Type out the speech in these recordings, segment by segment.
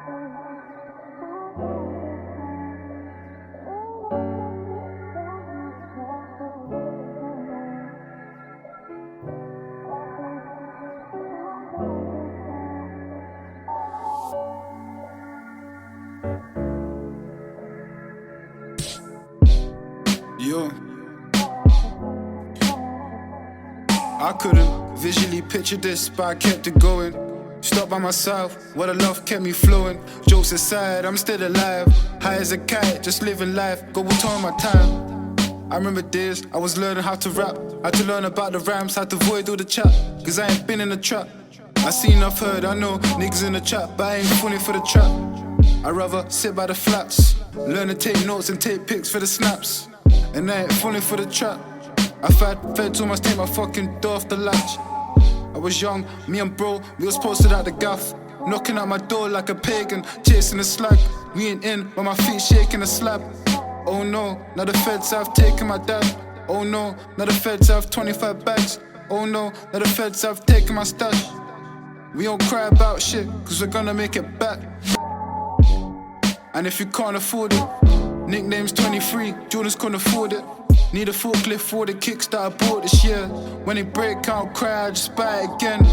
Yo, I couldn't visually picture this, but I kept it going. Stuck by myself, what a love kept me flowing. Jokes aside, I'm still alive. High as a kite, just living life. Go with all my time. I remember days I was learning how to rap. Had to learn about the rhymes, had to avoid all the chat. Cause I ain't been in the trap. I seen, I've heard, I know niggas in the trap, but I ain't falling for the trap. I'd rather sit by the flats, learn to take notes and take pics for the snaps. And I ain't falling for the trap. I fed too much, take my fucking door off the latch. I was young, me and bro, we was posted at the gaff. Knocking at my door like a pagan, chasing the slag. We ain't in, but my feet shaking the slab. Oh no, now the feds have taken my dad. Oh no, now the feds have 25 bags. Oh no, now the feds have taken my stash. We don't cry about shit, cause we're gonna make it back. And if you can't afford it, nickname's 23, Jordans couldn't afford it. Need a forklift for the kicks that I bought this year. When they break, I don't cry, I just buy it again.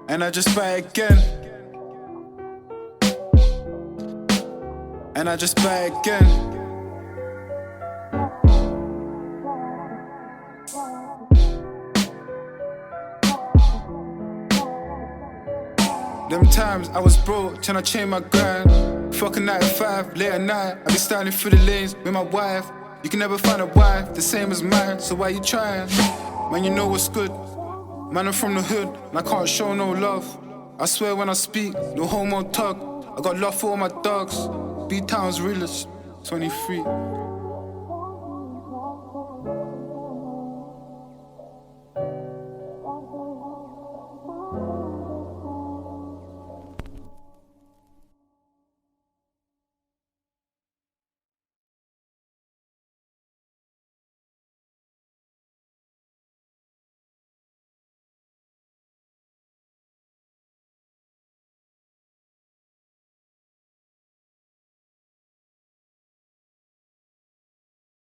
And I just buy it again. And I just buy it again. Them times I was broke, tryna change my grind. Fucking 9 to 5, late at night, I be standing through the lanes with my wife. You can never find a wife the same as mine, so why you trying? Man, you know what's good. Man, I'm from the hood, and I can't show no love. I swear when I speak, no homo tug. I got love for all my dogs. B-Town's realest, 23.